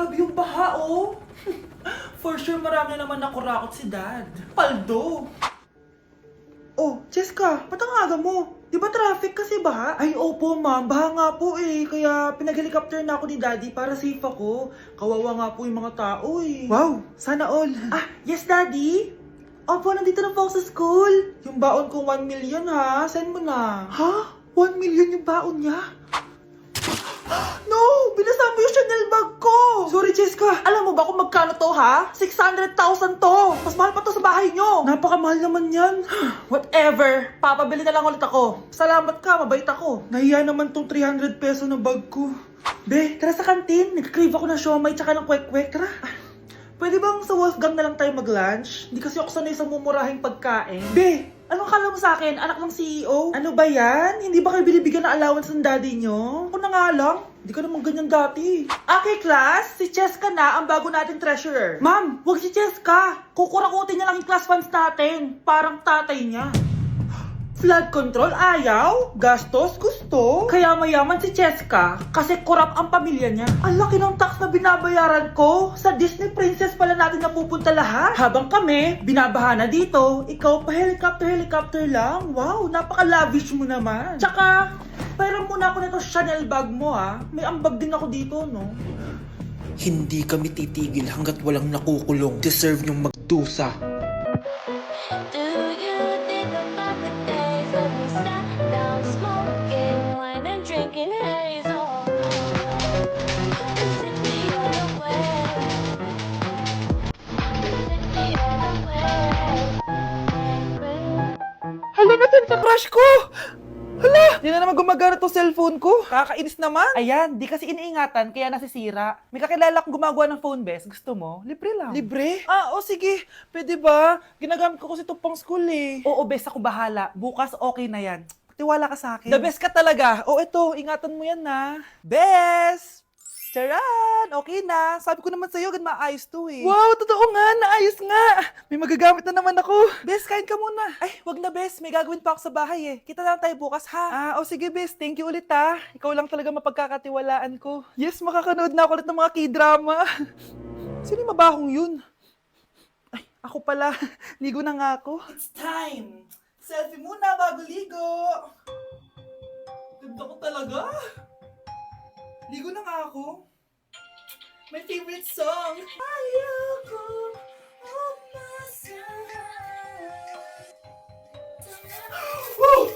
Grabe yung baha, oh. For sure, marami naman nakurakot si Dad. Paldo. Oh, Cheska, ba't ang aga mo? Di ba traffic kasi baha? Ay, opo ma'am, baha nga po eh. Kaya pinag-helicopter na ako ni Daddy para safe ako. Kawawa nga po yung mga tao eh. Wow, sana all. Ah, yes Daddy? Opo, nandito na po ako sa school. Yung baon ko 1 million ha, send mo na. Ha? 1 million yung baon niya? No! Binasa mo yung Chanel bag ko! Sorry, Cheska. Alam mo ba kung magkano to, ha? 600,000 to! Mas mahal pa to sa bahay nyo! Napakamahal naman yan. Whatever. Papabili na lang ulit ako. Salamat ka, mabait ako. Nahiya naman tong 300 peso na bag ko. Be, tara sa kantin. Nag-crave ako ng siomay tsaka ng kwek-kwek. Tara. Pwede bang sa Wolfgang na lang tayo mag-lunch? Hindi kasi ako sanay sa mumurahing pagkain. Be, anong kala mo sa akin? Anak ng CEO? Ano ba yan? Hindi ba kayo binibigyan ng allowance ng daddy nyo? Ako na nga lang. Hindi ka naman ganyan dati. Okay, class. Si Cheska na ang bago nating treasurer. Ma'am, wag si Cheska. Kukurakutin niya lang yung class funds natin. Parang tatay niya. Flood control, ayaw. Gastos, gusto. Kaya mayaman si Cheska kasi korap ang pamilya niya. Ang laki ng tax na binabayaran ko. Sa Disney Princess pala natin napupunta lahat. Habang kami, binabaha na dito. Ikaw pa helicopter lang. Wow, napaka-lavish mo naman. Tsaka, pera muna ako nito Chanel bag mo ha. May ambag din ako dito, no? Hindi kami titigil hanggat walang nakukulong. Deserve niyong magdusa. Do you think about the days when we sat down smoking wine and drinking hazel? Is it the other way? Is it the other way? Hala, natin sa crush ko! Hala! Di na naman gumagana tong cellphone ko. Kakainis naman. Ayan, di kasi iniingatan kaya nasisira. May kakilala akong gumagawa ng phone best. Gusto mo? Libre lang. Libre? Ah, o sige. Pwede ba? Ginagamit ko kasi ito pang school eh. Oo, best ako bahala. Bukas okay na yan. Tiwala ka sa akin. The best ka talaga. O ito, ingatan mo yan na. Best! Charan! Okay na. Sabi ko naman sa'yo, gan maayos to eh. Wow, totoo nga. Naayos nga. May magagamit na naman ako. Bes, kain ka muna. Ay, wag na Bes. May gagawin pa ako sa bahay eh. Kita na lang tayo bukas ha. Ah, o sige Bes. Thank you ulit ha. Ikaw lang talaga mapagkakatiwalaan ko. Yes, makakanood na ako ulit ng mga K-drama. Sino yung mabahong yun? Ay, ako pala. Ligo na nga ako. It's time. Selfie muna bago ligo. Ganda ko talaga. Ligo na nga ako. My favorite song. Ayoko umasahan. Woo!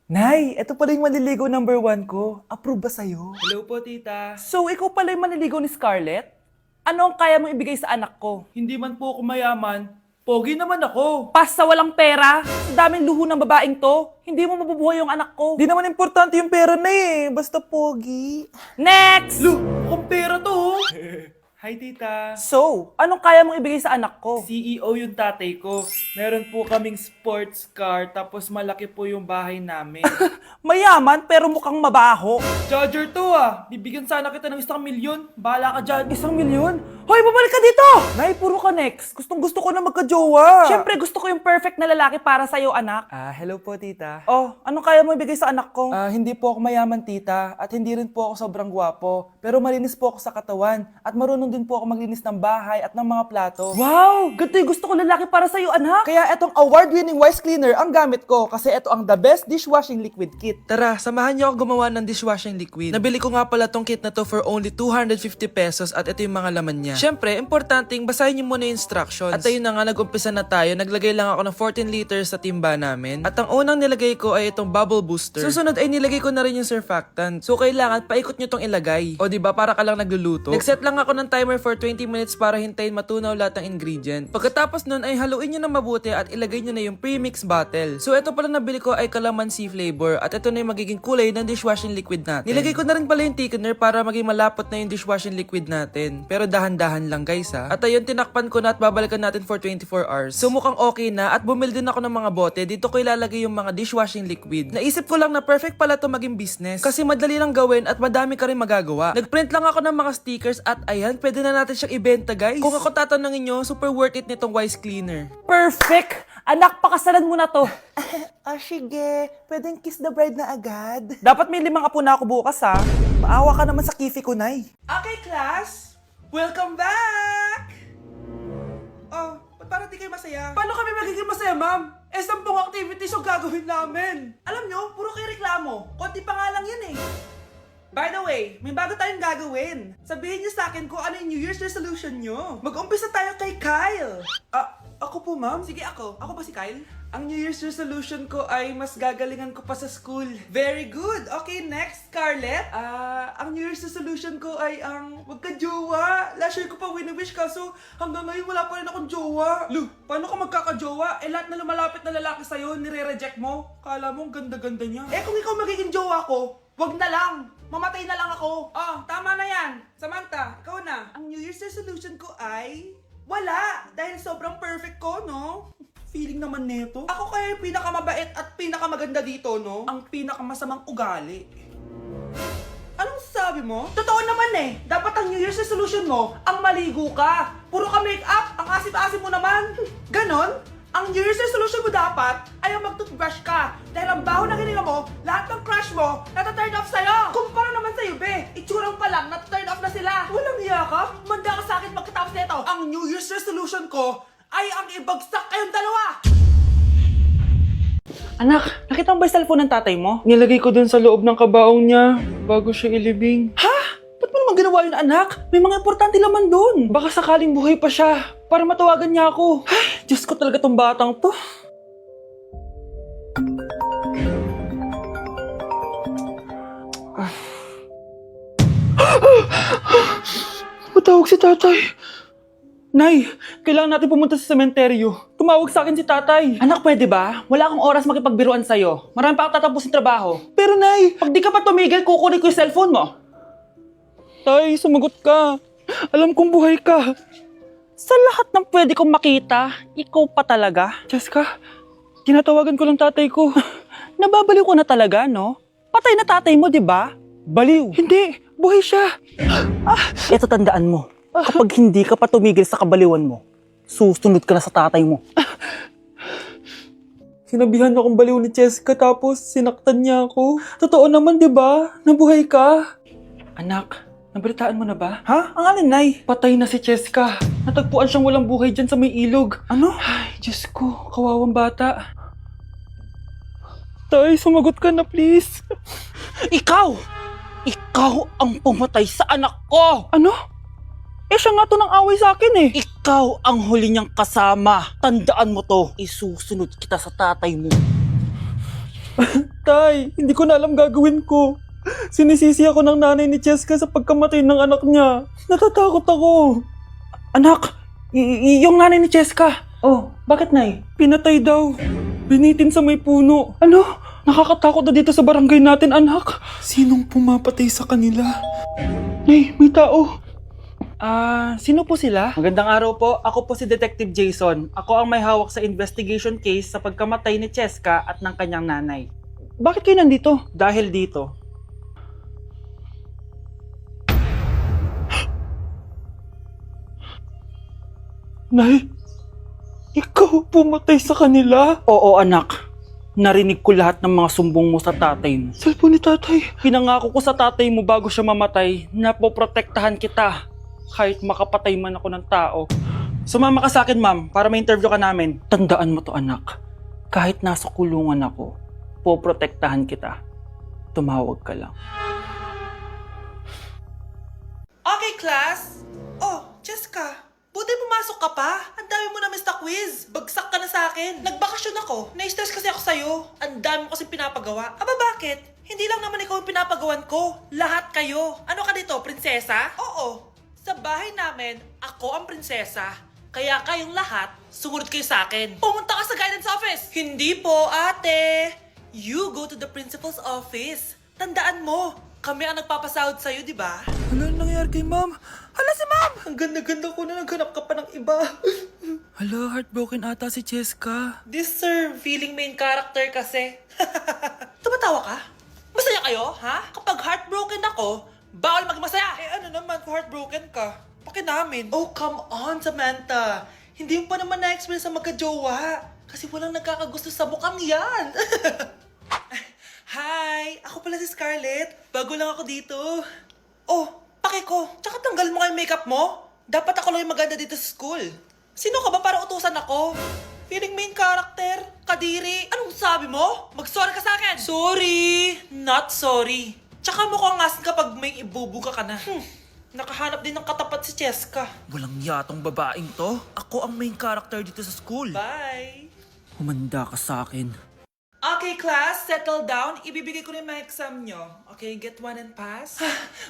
Nay, ito pala yung manliligaw number 1 ko. Approve ba sa'yo? Hello po, tita. So, ikaw pala yung manliligaw ni Scarlett? Ano ang kaya mong ibigay sa anak ko? Hindi man po ako mayaman. Pogi naman ako. Pas sa walang pera. Sa daming luho ng babaeng to. Hindi mo mabubuhay yung anak ko. Di naman importante yung pera na eh. Basta pogi. Next! Lu, mukhang pera to. Hi, tita. So, anong kaya mong ibigay sa anak ko? CEO yung tatay ko. Meron po kaming sports car, tapos malaki po yung bahay namin. Mayaman, pero mukhang mabaho. Charger to ah. Bibigyan sana kita ng 1 milyon. Bahala ka dyan. 1 milyon? Hoy, babalik ka dito! Nay, puro ka next. Gustong gusto ko na magka-jowa. Siyempre, gusto ko yung perfect na lalaki para sa'yo, anak. Hello po, tita. Oh, anong kaya mo ibigay sa anak ko? Hindi po ako mayaman, tita. At hindi rin po ako sobrang gwapo. Pero malinis po ako sa katawan. At marunong din po ako maglinis ng bahay at ng mga plato. Wow! Ganito yung gusto ko lalaki para sa'yo, anak. Kaya etong award-winning Wise Cleaner ang gamit ko. Kasi ito ang the best dishwashing liquid kit. Tara, samahan niyo ako gumawa ng dishwashing liquid. Nabili ko nga pala tong kit na to for only 250 pesos at ito yung mga laman niya. Siyempre, importanteng basahin niyo muna yung instructions. At ayun na nga, nag-umpisa na tayo. Naglagay lang ako ng 14 liters sa timba namin. At ang unang nilagay ko ay itong bubble booster. Susunod ay nilagay ko na rin yung surfactant. So kailangan paikot niyo tong ilagay. O diba, para ka lang nagluluto. Nag-set lang ako ng timer for 20 minutes para hintayin matunaw lahat ng ingredient. Pagkatapos nun ay haluin niyo na mabuti at ilagay niyo na yung pre-mix bottle. So ito pala nabili ko ay calamansi flavor at ito na yung magiging kulay ng dishwashing liquid natin. Nilagay ko na rin pala yung thickener para maging malapot na yung dishwashing liquid natin. Pero dahan-dahan dahan-dahan lang guys ha. At ayun, tinakpan ko na at babalikan natin for 24 hours. So mukhang okay na at bumili din ako ng mga bote. Dito ko ilalagay yung mga dishwashing liquid. Naisip ko lang na perfect pala to maging business. Kasi madali lang gawin at madami ka rin magagawa. Nagprint lang ako ng mga stickers at ayan, pwede na natin siyang ibenta guys. Kung ako tatanungin nyo, super worth it nitong Wise Cleaner. Perfect! Anak, pakasalan mo na to. Sige. Pwedeng kiss the bride na agad. Dapat may 5 apo na ako bukas, ha? Maawa ka naman sa kifi ko, Nay. Okay class, welcome back! Oh, ba't parang di kayo masaya? Paano kami magiging masaya, ma'am? 10 activities yung gagawin namin. Alam nyo, puro kayo reklamo. Konti pa nga lang yan eh. By the way, may bago tayong gagawin. Sabihin niyo sa akin kung ano yung New Year's resolution nyo. Mag-umpisa tayo kay Kyle. Ako po, ma'am? Sige, ako. Ako ba si Kyle? Ang New Year's resolution ko ay mas gagalingan ko pa sa school. Very good. Okay, next, Scarlett. Ang New Year's resolution ko ay ang magka-jowa. Last year ko pa wini-wish kaso hanggang ngayon wala pa rin akong jowa. Lu, paano ka magkaka-jowa? Lahat na lumalapit na lalaki sa'yo, nire-reject mo. Kala mo ang ganda-ganda niya. Kung ikaw magiging jowa ko, wag na lang. Mamatay na lang ako. Tama na yan. Samantha, ikaw na. Ang New Year's resolution ko ay wala. Dahil sobrang perfect ko, no? Feeling naman neto. Ako kaya yung pinakamabait at pinakamaganda dito, no? Ang pinakamasamang ugali. Anong sabi mo? Totoo naman eh. Dapat ang New Year's resolution mo, ang maligo ka. Puro ka make-up, ang asim-asim mo naman. Ganon? Ang New Year's resolution mo dapat ay ang mag-toothbrush ka. Dahil ang baho na hininga mo, lahat ng crush mo, nata-turn off sa'yo. Kumpara naman sa'yo, be. Itsurang pa lang, nata-turn off na sila. Walang hiya ka? Manda ka sa akin pagkatapos nito. Ang New Year's resolution ko ay ang ibagsak kayong dalawa. Anak, nakita mo ba yung cellphone ng tatay mo? Nilagay ko dun sa loob ng kabaong niya bago siya ilibing. Ha? Ba't mo naman ginawa yun, anak? May mga importante laman dun. Baka sakaling buhay pa siya para matawagan niya ako. Ay, Diyos ko talaga tong batang to. Matawag si tatay. Nay, kailangan natin pumunta sa sementeryo. Tumawag sa akin si tatay. Anak, pwede ba? Wala akong oras makipagbiruan sa'yo. Marami pa ako tatapusin trabaho. Pero nay, Pag di ka pa tumigil, kukunin ko yung cellphone mo. tay, sumagot ka. Alam kong buhay ka. Sa lahat ng pwede kong makita, ikaw pa talaga. Jessica, tinatawagan ko lang tatay ko. Nababaliw ko na talaga, no? Patay na tatay mo, di ba? Baliw. Hindi, buhay siya. Ito tandaan mo. Kapag hindi ka pa tumigil sa kabaliwan mo, susunod ka na sa tatay mo. Sinabihan akong baliw ni Jessica tapos sinaktan niya ako. Totoo naman, di ba? Nabuhay ka. Anak, nabalitaan mo na ba? Ha? Ang alin, Nay? Patay na si Jessica. Natagpuan siyang walang buhay dyan sa may ilog. Ano? Ay, Diyos ko, kawawang bata. Tay, sumagot ka na please. Ikaw! Ikaw ang pumatay sa anak ko! Ano? Siya nga to ng away sa akin eh. Ikaw ang huli niyang kasama. Tandaan mo to. Isusunod kita sa tatay mo. Tay, hindi ko na alam gagawin ko. Sinisisi ako ng nanay ni Jessica sa pagkamatay ng anak niya. Natatakot ako. Anak, yung nanay ni Jessica. Oh, bakit, Nay? Pinatay daw. Binitin sa may puno. Ano? Nakakatakot na dito sa barangay natin, anak. Sinong pumapatay sa kanila? Nay, may tao. Sino po sila? Magandang araw po. Ako po si Detective Jason. Ako ang may hawak sa investigation case sa pagkamatay ni Cheska at ng kanyang nanay. Bakit kayo nandito? Dahil dito. Nay, ikaw pumatay sa kanila? Oo, anak. Narinig ko lahat ng mga sumbong mo sa tatay mo. Cellphone ni tatay. Pinangako ko sa tatay mo bago siya mamatay na poprotektahan kita kahit makapatay man ako ng tao. Sumama ka sa akin, ma'am, para ma-interview ka namin. Tandaan mo to, anak. Kahit nasa kulungan ako, poprotektahan kita. Tumawag ka lang. Okay, class. Oh, Jessica. Buti pumasok ka pa. Ang dami mo na Mr. Quiz. Bagsak ka na sa akin. Nagbakasyon ako. Na-stress kasi ako sa'yo. Ang dami mo kasi pinapagawa. Aba, bakit? Hindi lang naman ikaw yung pinapagawan ko. Lahat kayo. Ano ka dito, prinsesa? Oo. Sa bahay namin, ako ang prinsesa. Kaya kayong lahat, sumunod kayo sa akin. Pumunta ka sa guidance office. Hindi po, ate. You go to the principal's office. Tandaan mo, Kami ang nagpapasahod sa'yo, di ba? Ano nangyari kay ma'am? Hala si ma'am! Ang ganda-ganda ko na naghanap ka pa ng iba. Hala, heartbroken ata si Cheska. This sir, feeling main character kasi. Tumatawa ka? Masaya kayo, ha? Kapag heartbroken ako, bawal maging masaya. Eh ano naman kung heartbroken ka? Pakinamin. Oh, come on, Samantha. Hindi mo pa naman na-experience sa magka-jowa. Kasi walang nagkakagusto sa mukhang yan. Hi! Ako pala si Scarlett. Bago lang ako dito. Oh, pake ko. Tsaka tanggal mo nga yung makeup mo. Dapat ako lang yung maganda dito sa school. Sino ka ba para utusan ako? Feeling main character? Kadiri? Anong sabi mo? Mag-sorry ka sa akin! Sorry! Not sorry. Tsaka mukhang asin kapag may ibubuga ka na. Nakahanap din ng katapat si Cheska. Walang yatong babaeng to. Ako ang main character dito sa school. Bye! Humanda ka sa akin. Okay, class, settle down. Ibibigay ko na yung mga exam nyo. Okay, get one and pass.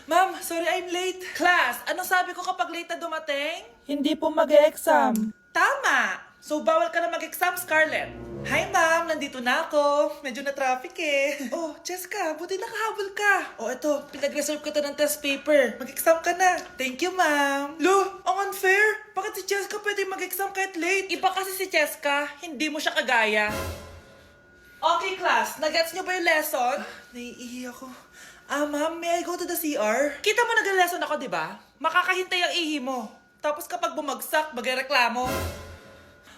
Ma'am, sorry I'm late. Class, anong sabi ko kapag late na dumating? Hindi po mag-e-exam. Tama! So, bawal ka na mag-exam, Scarlett. Hi, ma'am. Nandito na ako. Medyo na-traffic eh. Oh, Cheska, buti nakahabol ka. Oh, eto. Pinag-reserve ko to ng test paper. Mag-exam ka na. Thank you, ma'am. Lo, ang unfair. Bakit si Cheska pwede mag-exam kahit late? Iba kasi si Cheska. Hindi mo siya kagaya. Okay, class. Nagets niyo ba yung lesson? Naiihi ako. Ma'am, may I go to the CR? Kita mo nag-lesson ako, di ba? Makakahintay ang ihi mo. Tapos kapag bumagsak, magreklamo.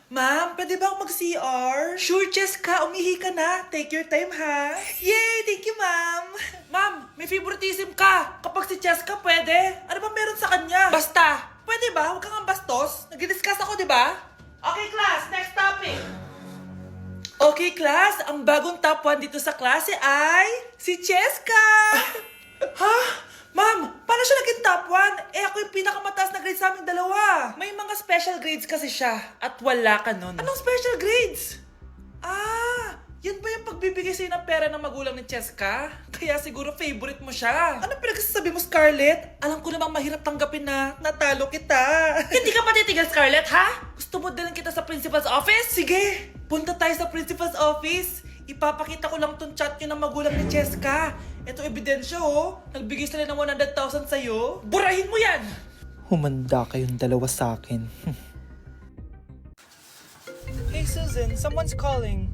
Ma'am, pwede ba ako mag-CR? Sure, Cheska. Umihi ka na. Take your time, ha? Yay! Thank you, ma'am. Ma'am, may favoritism ka. Kapag si Cheska, pwede. Ano ba meron sa kanya? Basta. Pwede ba? Huwag kang ambastos. Nag-discuss ako, di ba? Okay, class. Next topic. Okay, class. Ang bagong top 1 dito sa klase ay si Cheska! Ha? Ma'am, paano siya naging top 1? Eh, ako yung pinakamataas na grade sa aming dalawa. May mga special grades kasi siya at wala ka nun. Anong special grades? Yan ba yung pagbibigay sa'yo ng pera ng magulang ni Cheska? Kaya siguro favorite mo siya. Ano pinagsasabi mo, Scarlett? Alam ko namang mahirap tanggapin na natalo kita. Hindi ka patitigil, Scarlett, ha? Gusto mo dalhin kita sa principal's office? Sige, punta tayo sa principal's office. Ipapakita ko lang tong chat nyo ng magulang ni Cheska. Ito ebidensya, oh. Nagbigay sila ng 100,000 sa'yo. Burahin mo yan! Humanda kayong dalawa sa akin. Hey Susan, someone's calling.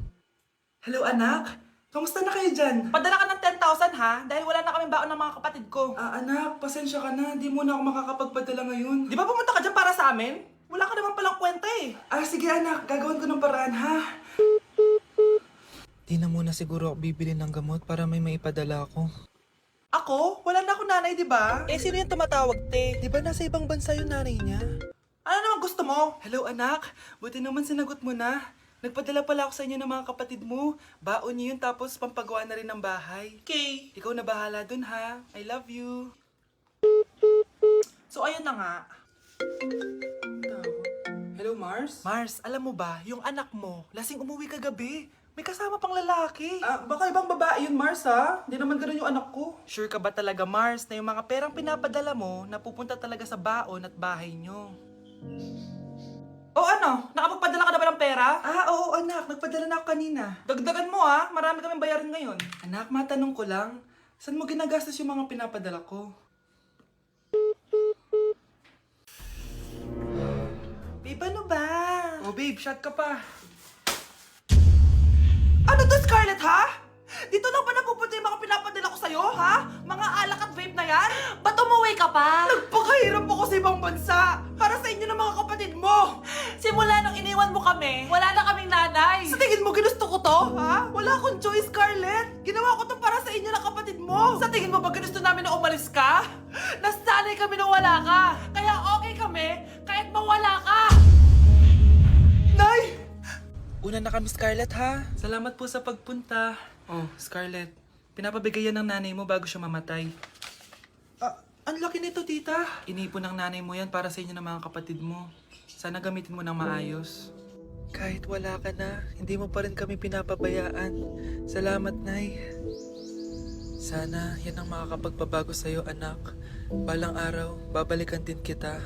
Hello, anak. Kamusta na kayo dyan? Padala ka ng 10,000, ha? Dahil wala na kaming baon ng mga kapatid ko. Anak, pasensya ka na. Di mo na ako makakapagpadala ngayon. Di ba pumunta ka dyan para sa amin? Wala ka naman palang kwenta eh. Sige anak. Gagawin ko ng paraan, ha? Di na muna siguro ako bibili ng gamot para may maipadala ako. Ako? Wala na akong nanay, di ba? Eh, sino yung tumatawag, te? Di ba nasa ibang bansa yung nanay niya? Ano naman gusto mo? Hello, anak. Buti naman sinagot mo na. Nagpadala pala ako sa inyo ng mga kapatid mo. Baon niyo yun tapos pampagawa na rin ng bahay. Okay. Ikaw na bahala dun, ha? I love you. So, ayun na nga. Hello, Mars? Mars, alam mo ba, yung anak mo, lasing umuwi kagabi. May kasama pang lalaki. Baka ibang babae yun, Mars, ha? Hindi naman ganun yung anak ko. Sure ka ba talaga, Mars, na yung mga perang pinapadala mo, napupunta talaga sa baon at bahay nyo? O ano? Nakapagpadala ka na ba ng pera? Oo anak. Nagpadala na ako kanina. Dagdagan mo marami kaming bayarin ngayon. Anak, matanong ko lang. Saan mo ginagastos yung mga pinapadala ko? Babe, ano ba? Oh babe, shot ka pa. Ano to, Scarlett, ha? Dito lang ba napupunta yung mga pinapadala ko sa'yo, ha? Mga alak at vape na yan? Ba't umuwi ka pa? Nagpakahirap ako sa ibang bansa. Para sa inyo ng mga kapatid mo. Simula nung iniwan mo kami, wala na kaming nanay. Sa tingin mo, ginusto ko to, ha? Wala akong choice, Scarlett. Ginawa ko to para sa inyo ng kapatid mo. Sa tingin mo ba ginusto namin na umalis ka? Nasanay kami na wala ka. Kaya okay kami, kahit mawala ka. Nay! Una na kami, Scarlett, ha? Salamat po sa pagpunta. Oh, Scarlett, pinapabigay yan ng nanay mo bago siya mamatay. Ang laki nito, tita. Inipon ng nanay mo yan para sa inyo ng mga kapatid mo. Sana gamitin mo ng maayos. Kahit wala ka na, hindi mo pa rin kami pinapabayaan. Salamat, Nay. Sana yan ang makakapagpabago sa'yo, anak. Balang araw, babalikan din kita.